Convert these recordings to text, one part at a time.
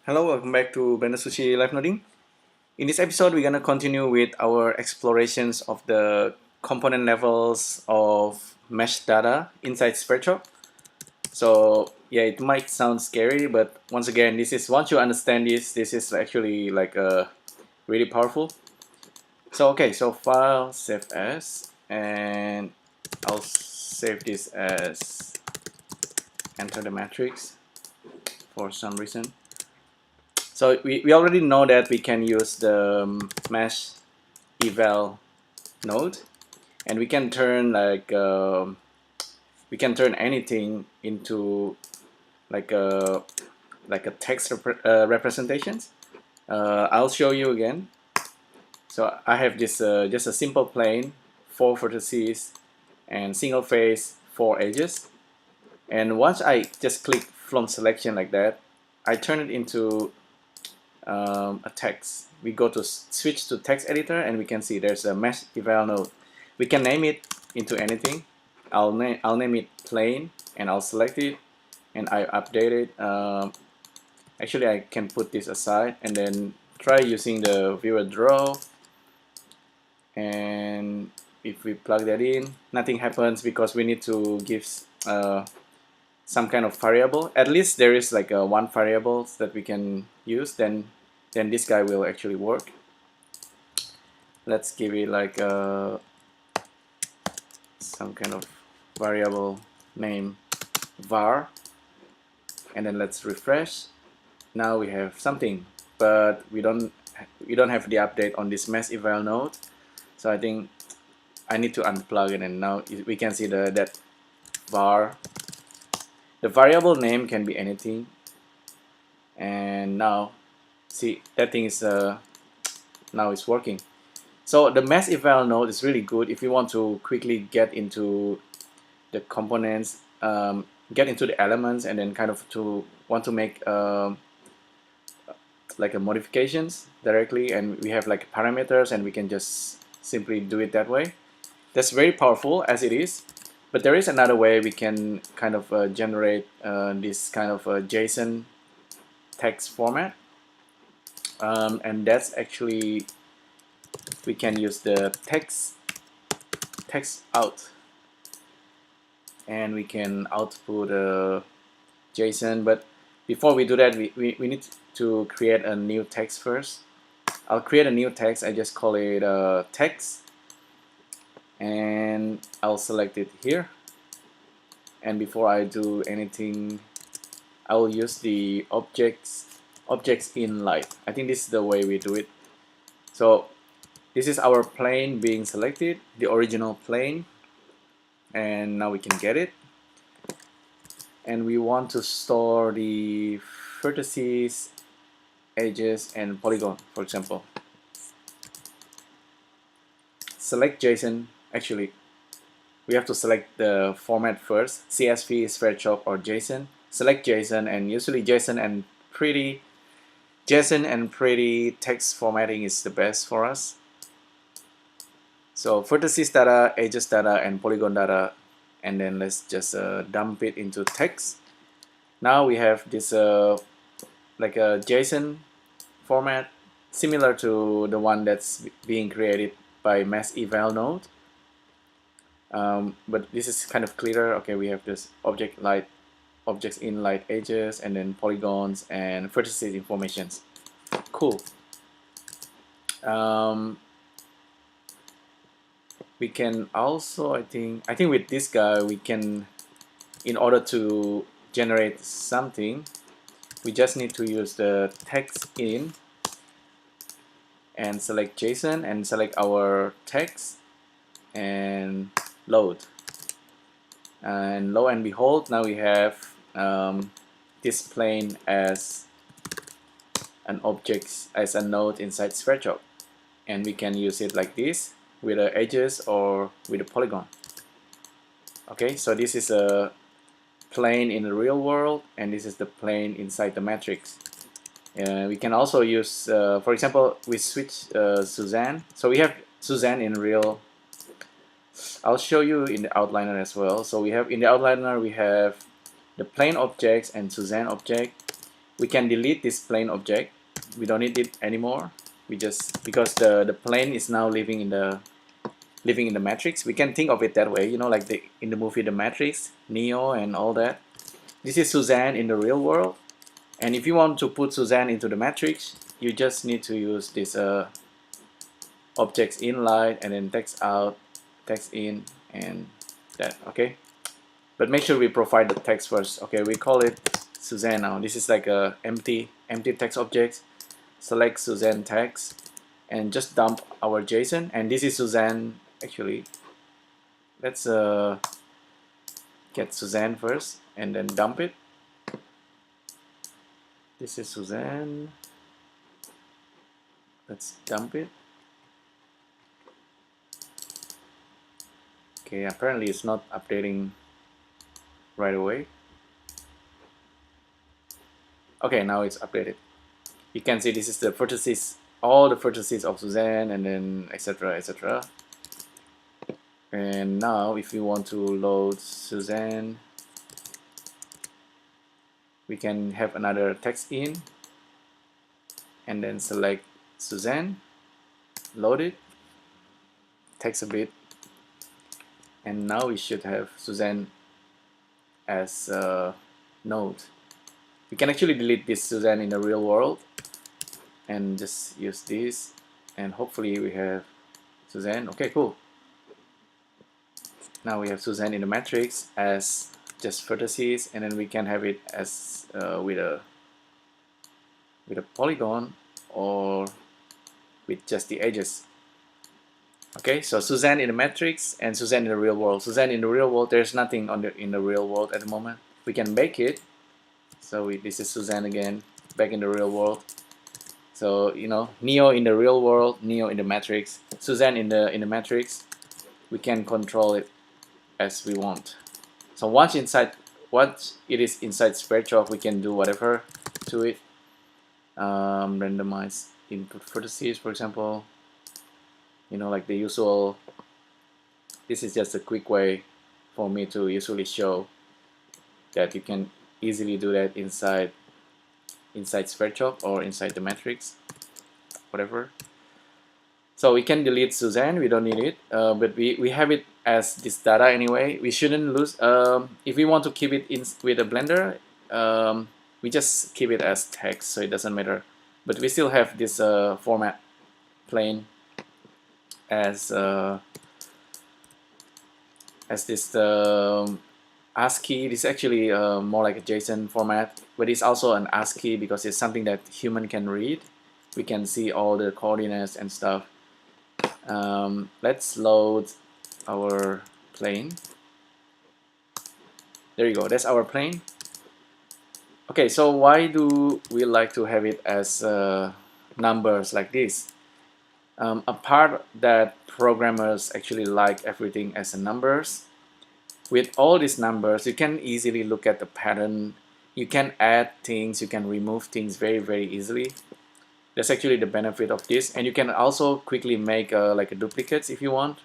Hello, welcome back to BLENDERSUSHI Live Noding. In this episode, we're gonna continue with our explorations of the component levels of mesh data inside Sverchok. So yeah, it might sound scary, but once again, once you understand this is actually like really powerful. So okay, so file save as, and I'll save this as enter the matrix for some reason. So we already know that we can use the mesh eval node, and we can turn anything into like a text representations. I'll show you again. So I have this just a simple plane, 4 vertices, and single face 4 edges. And once I just click from selection like that, I turn it into a text. We go to switch to text editor, and we can see there's a mesh eval node. We can name it into anything. I'll name it plain, and I'll select it, and I update it. Actually, I can put this aside and then try using the viewer draw. And if we plug that in, nothing happens because we need to give some kind of variable. At least there is like one variable that we can use. Then this guy will actually work. Let's give it like some kind of variable name var, and then let's refresh. Now we have something, but we don't have the update on this mesh eval node. So I think I need to unplug it, and now we can see that var. The variable name can be anything, and now see that thing is now it's working. So the mesh eval node is really good if you want to quickly get into the components, get into the elements, and then kind of want to make like a modifications directly, and we have like parameters, and we can just simply do it that way. That's very powerful as it is, but there is another way we can kind of generate this kind of JSON text format, and that's actually we can use the text out, and we can output a JSON. But before we do that, we need to create a new text first. I'll create a new text. I just call it text, and I'll select it here. And before I do anything, I will use the objects in light. I think this is the way we do it. So this is our plane being selected, the original plane, and now we can get it. And we want to store the vertices, edges, and polygon, for example. Select JSON. Actually, we have to select the format first: CSV, Sverchok, or JSON. Select JSON, and usually JSON and pretty text formatting is the best for us. So vertices data, edges data, and polygon data, and then let's just dump it into text. Now we have this like a JSON format similar to the one that's being created by mesh eval node, but this is kind of clearer. Okay, we have this objects in light edges, and then polygons and vertices informations. Cool. We can also, I think with this guy we can, in order to generate something, we just need to use the text in and select JSON and select our text and load. And lo and behold, now we have this plane as an object, as a node inside Sverchok, and we can use it like this with the edges or with a polygon. Okay, so this is a plane in the real world, and this is the plane inside the matrix. We can also use, for example, we switch Suzanne. So we have Suzanne in real. I'll show you in the outliner as well. So we have in the outliner we have the plane objects and Suzanne object, we can delete this plane object. We don't need it anymore. We just, because the plane is now living in the matrix. We can think of it that way, you know, like in the movie The Matrix, Neo and all that. This is Suzanne in the real world, and if you want to put Suzanne into the matrix, you just need to use this objects in light and then text out, text in, and that. Okay, but make sure we provide the text first. Okay, we call it Suzanne now. This is like a empty text object. Select Suzanne text and just dump our JSON, and this is Suzanne. Actually, let's get Suzanne first and then dump it. This is Suzanne. Let's dump it. Okay, apparently it's not updating right away. Okay, now it's updated. You can see this is the vertices, all the vertices of Suzanne, and then etc, etc. And now if we want to load Suzanne, we can have another text in and then select Suzanne, load it, takes a bit, and now we should have Suzanne as a node. We can actually delete this Suzanne in the real world and just use this, and hopefully we have Suzanne. Okay, cool. Now we have Suzanne in the matrix as just vertices, and then we can have it as with a polygon or with just the edges. Okay, so Suzanne in the matrix and Suzanne in the real world. Suzanne in the real world, there's nothing in the real world at the moment. We can make it. So this is Suzanne again, back in the real world. So you know, Neo in the real world, Neo in the matrix, Suzanne in the matrix. We can control it as we want. So once it is inside Sverchok, we can do whatever to it. Randomize input vertices, for example. You know, like the usual. This is just a quick way for me to usually show that you can easily do that inside Sverchok or inside the matrix, whatever. So we can delete Suzanne, we don't need it, but we have it as this data anyway. We shouldn't lose. If we want to keep it in with a Blender, we just keep it as text, so it doesn't matter. But we still have this format plain as this ASCII. This is actually more like a JSON format, but it's also an ASCII because it's something that human can read. We can see all the coordinates and stuff. Let's load our plane. There you go, that's our plane. Okay, so why do we like to have it as numbers like this? Apart that programmers actually like everything as numbers, with all these numbers you can easily look at the pattern. You can add things, you can remove things very easily. That's actually the benefit of this, and you can also quickly make like a duplicates if you want.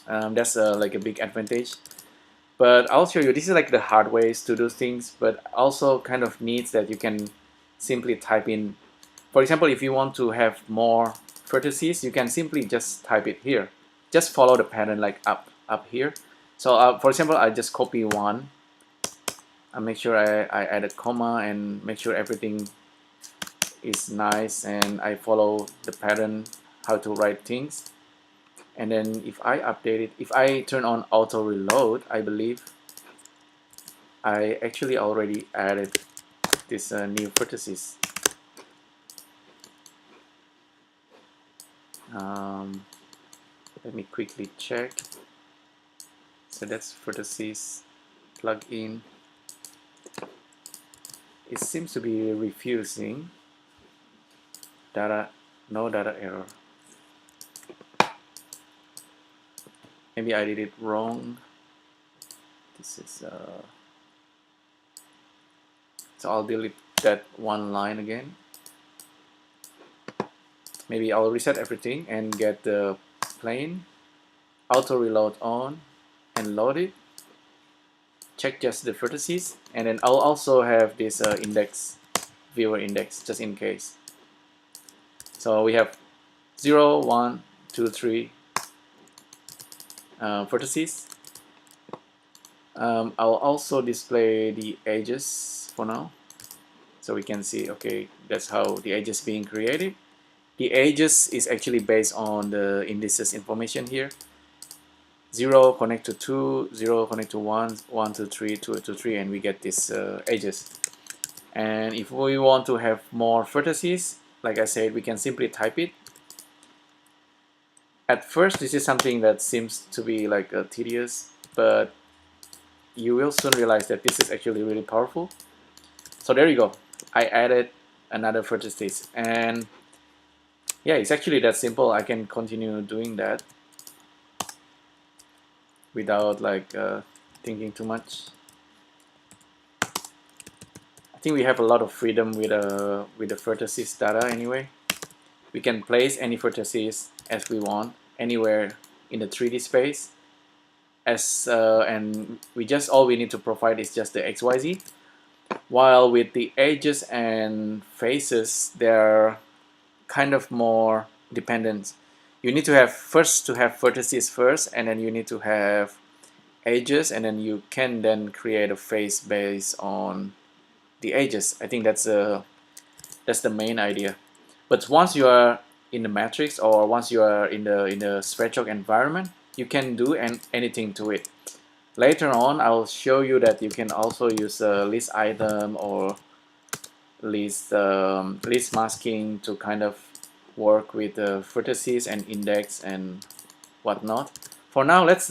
That's like a big advantage. But I'll show you, this is like the hard ways to do things, but also kind of needs that you can simply type in. For example, if you want to have more vertices, you can simply just type it here. Just follow the pattern like up here. So for example, I just copy one. I make sure I add a comma and make sure everything is nice, and I follow the pattern how to write things. And then if I update it, if I turn on auto reload, I believe I actually already added this new vertices. Let me quickly check. So that's vertices plugin. It seems to be refusing. Data, no data error. Maybe I did it wrong. This is so I'll delete that one line again. Maybe I'll reset everything and get the plane, auto reload on, and load it. Check just the vertices, and then I'll also have this index viewer index just in case. So we have 0, 1, 2, 3 vertices. I'll also display the edges for now, so we can see, okay, that's how the edges being created. The edges is actually based on the indices information here. 0 connect to 2, 0 connect to 1, 1 to 3, 2 to 3, and we get these edges. And if we want to have more vertices, like I said, we can simply type it. At first, this is something that seems to be like tedious, but you will soon realize that this is actually really powerful. So there you go. I added another vertices, and yeah, it's actually that simple. I can continue doing that without like thinking too much. I think we have a lot of freedom with the vertices data anyway. We can place any vertices as we want anywhere in the 3D space. And all we need to provide is just the XYZ. While with the edges and faces, they're kind of more dependent. You need to have vertices first, and then you need to have edges, and then you can then create a face based on the edges. I think that's the main idea. But once you are in the matrix, or once you are in the Sverchok environment, you can do anything to it. Later on, I'll show you that you can also use a list item or list masking to kind of work with the vertices and index and whatnot. For now, let's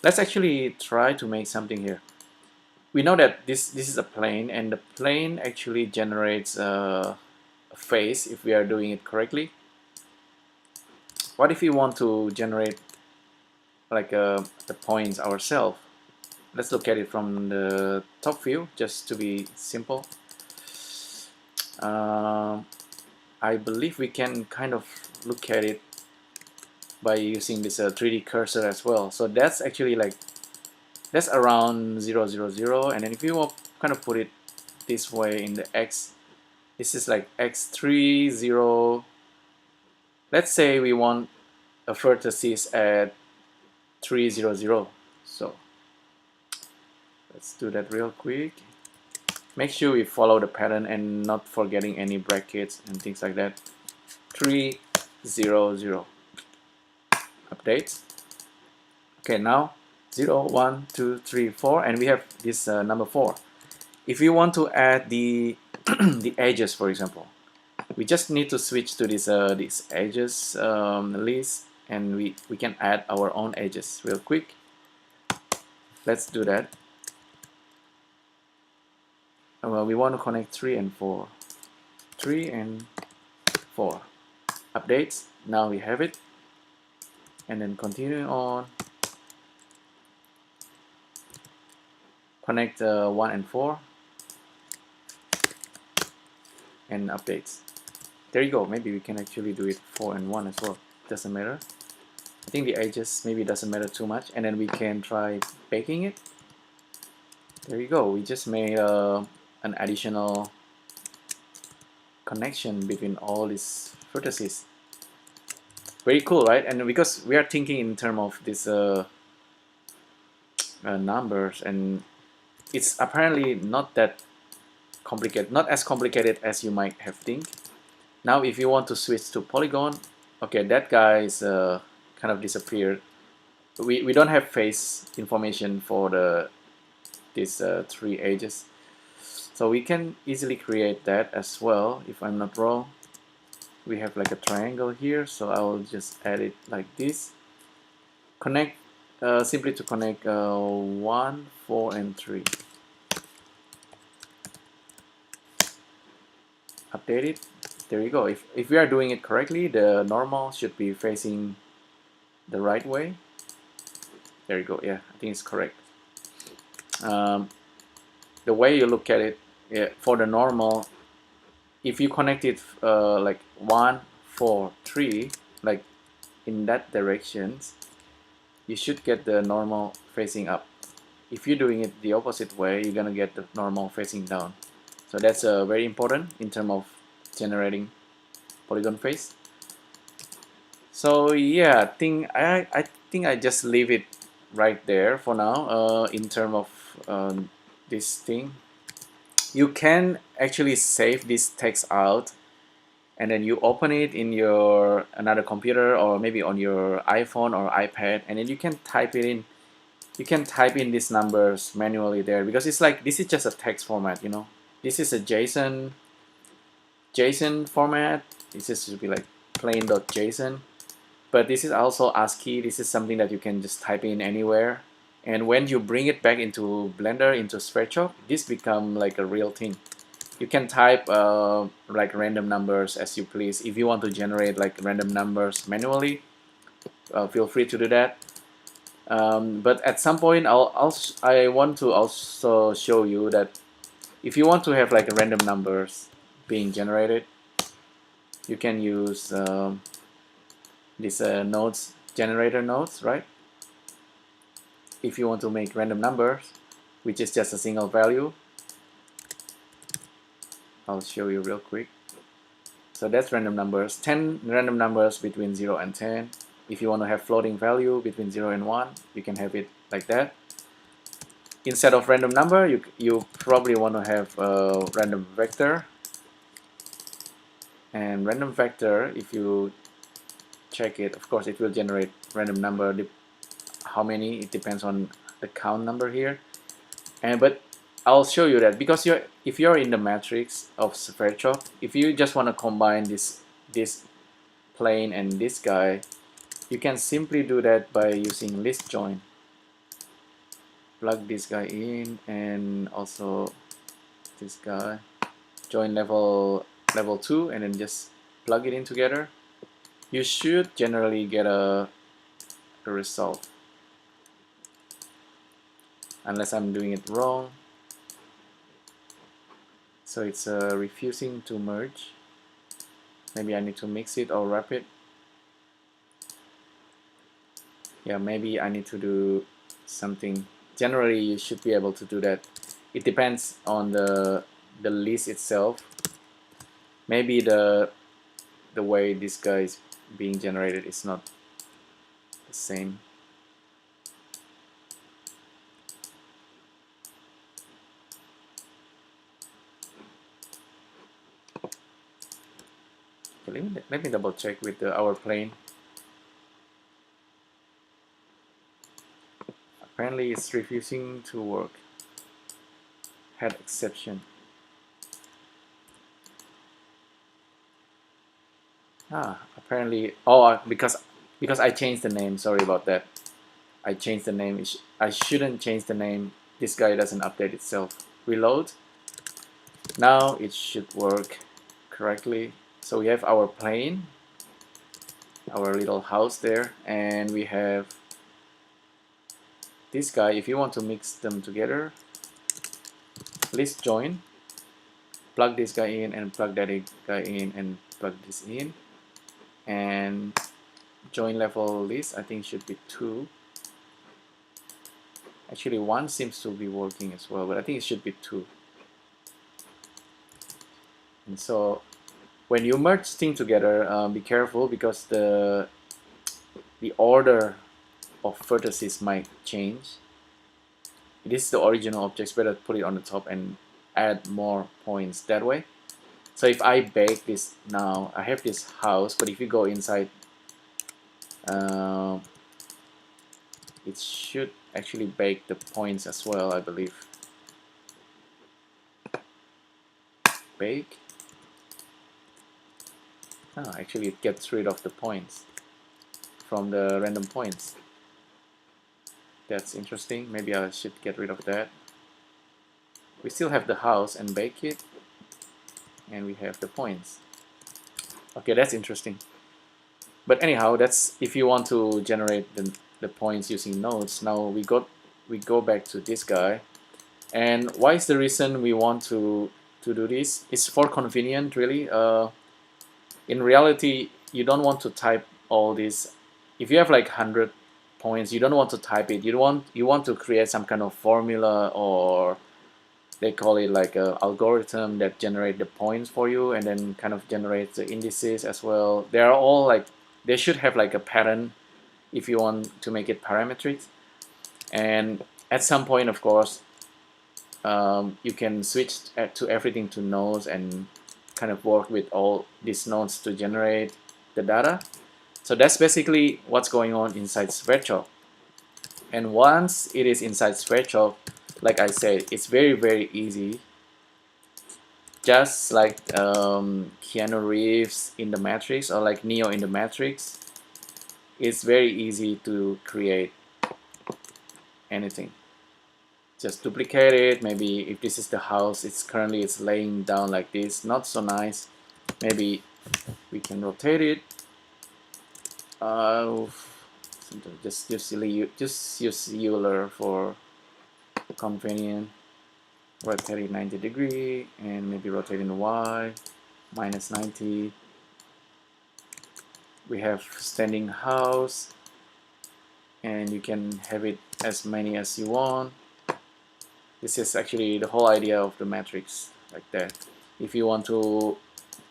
actually try to make something here. We know that this is a plane, and the plane actually generates a face if we are doing it correctly. What if we want to generate like the points ourselves? Let's look at it from the top view just to be simple. I believe we can kind of look at it by using this 3D cursor as well. So that's actually like, that's around 0, 0, 0, and then if you kind of put it this way in the X, this is like X3, 0. Let's say we want a vertices at 3, 0, 0. So let's do that real quick. Make sure we follow the pattern and not forgetting any brackets and things like that. 3, 0, 0. Update. Okay, now 0, 1, 2, 3, 4, and we have this number 4. If we want to add the the edges, for example, we just need to switch to this edges list, and we can add our own edges real quick. Let's do that. Well, we want to connect 3 and 4. 3 and 4. Updates. Now we have it. And then continuing on. Connect 1 and 4. And updates. There you go. Maybe we can actually do it 4 and 1 as well. Doesn't matter. I think the edges maybe doesn't matter too much. And then we can try baking it. There you go. We just made an additional connection between all these vertices. Very cool, right? And because we are thinking in terms of these numbers, and it's apparently not that complicated, not as complicated as you might have think. Now, if you want to switch to polygon, okay, that guy is kind of disappeared. We don't have face information for these 3 edges. So we can easily create that as well, if I'm not wrong. We have like a triangle here, so I'll just add it like this. Connect, simply to connect 1, 4, and 3. Update it. There you go. If we are doing it correctly, the normal should be facing the right way. There you go. Yeah, I think it's correct. The way you look at it, yeah, for the normal, if you connect it like 1, 4, 3, like in that direction, you should get the normal facing up. If you're doing it the opposite way, you're gonna get the normal facing down. So that's very important in terms of generating polygon face. So yeah, I think I just leave it right there for now. In terms of this thing, you can actually save this text out, and then you open it in your another computer or maybe on your iPhone or iPad, and then you can type it in. You can type in these numbers manually there, because it's like this is just a text format, you know. This is a JSON format. This is should be like plain.json. But this is also ASCII. This is something that you can just type in anywhere. And when you bring it back into Blender, into Sverchok, this become like a real thing. You can type like random numbers as you please. If you want to generate like random numbers manually, feel free to do that. But at some point, I want to also show you that if you want to have like random numbers being generated, you can use this nodes generator nodes, right? If you want to make random numbers, which is just a single value, I'll show you real quick. So that's random numbers, 10 random numbers between 0 and 10. If you want to have floating value between 0 and 1, you can have it like that. Instead of random number, you probably want to have a random vector. And random vector, if you check it, of course it will generate random number. How many, it depends on the count number here. But I'll show you that, because if you're in the matrix of Sverchok, if you just want to combine this plane and this guy, you can simply do that by using list join. Plug this guy in, and also this guy, join level 2, and then just plug it in together. You should generally get a result, unless I'm doing it wrong. So it's refusing to merge. Maybe I need to mix it or wrap it. Yeah, maybe I need to do something. Generally, you should be able to do that. It depends on the list itself. Maybe the way this guy is being generated is not the same. Okay, let me double check with our plane. Apparently it's refusing to work. Had exception. Apparently, because I changed the name. Sorry about that. I changed the name. I shouldn't change the name. This guy doesn't update itself. Reload. Now it should work correctly. So we have our plane, our little house there, and we have this guy. If you want to mix them together, list join, plug this guy in and plug that guy in and plug this in, and join level list, I think should be 2. Actually 1 seems to be working as well, but I think it should be 2. And so when you merge things together, be careful, because the order of vertices might change. This is the original objects, better put it on the top and add more points that way. So if I bake this now, I have this house, but if you go inside, it should actually bake the points as well, I believe. Bake. Actually it gets rid of the points from the random points. That's interesting. Maybe I should get rid of that. We still have the house and bake it, and we have the points. Okay, that's interesting. But anyhow, that's if you want to generate the points using nodes. Now we go back to this guy. And why is the reason we want to do this? It's for convenient, really. In reality, you don't want to type all this. If you have like 100 points, you don't want to type it. You want to create some kind of formula, or they call it like a algorithm that generate the points for you and then kind of generates the indices as well. They are all like, they should have like a pattern if you want to make it parametric. And at some point, of course, you can switch to everything to nodes and kind of work with all these nodes to generate the data. So that's basically what's going on inside Sverchok. And once it is inside Sverchok, like I said, it's very easy. Just like Keanu Reeves in the Matrix, or like Neo in the Matrix, it's very easy to create anything. Just duplicate it. Maybe if this is the house, it's laying down like this, not so nice. Maybe we can rotate it. Just use Euler for convenient. Rotate it 90 degree and maybe rotate in Y minus 90. We have standing house, and you can have it as many as you want. This is actually the whole idea of the matrix, like that. If you want to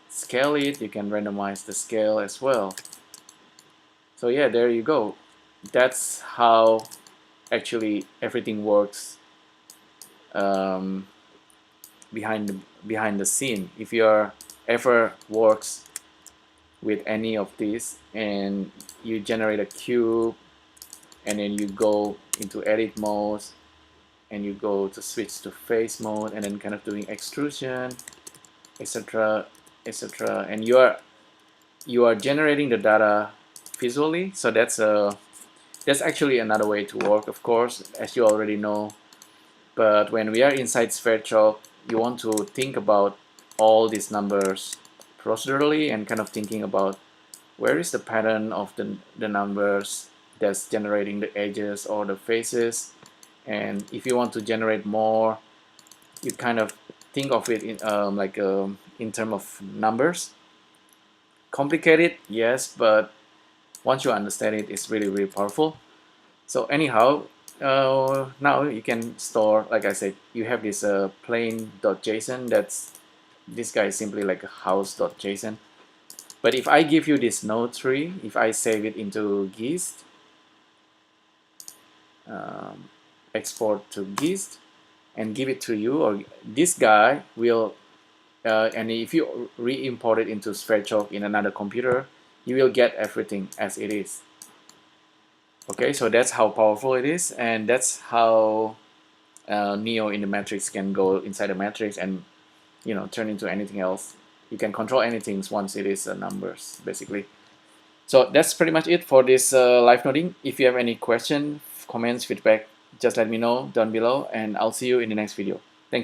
scale it, you can randomize the scale as well. So yeah, there you go. That's how actually everything works behind the scene. If you ever works with any of these and you generate a cube and then you go into edit mode and you go to switch to face mode and then kind of doing extrusion, etc, etc, and you are generating the data visually. So that's actually another way to work, of course, as you already know. But when we are inside Sverchok, you want to think about all these numbers procedurally and kind of thinking about where is the pattern of the numbers that's generating the edges or the faces. And if you want to generate more, you kind of think of it in in terms of numbers. Complicated, yes, but once you understand it, it's really powerful. So anyhow, now you can store, like I said, you have this plain.json. This guy is simply like a house.json. But if I give you this node tree, if I save it into Gist, export to Gist and give it to you, or this guy will, and if you re-import it into Sverchok in another computer, you will get everything as it is. Okay, so that's how powerful it is, and that's how Neo in the matrix can go inside the matrix and turn into anything else. You can control anything once it is numbers, basically. So that's pretty much it for this live noding. If you have any question, comments, feedback, just let me know down below, and I'll see you in the next video.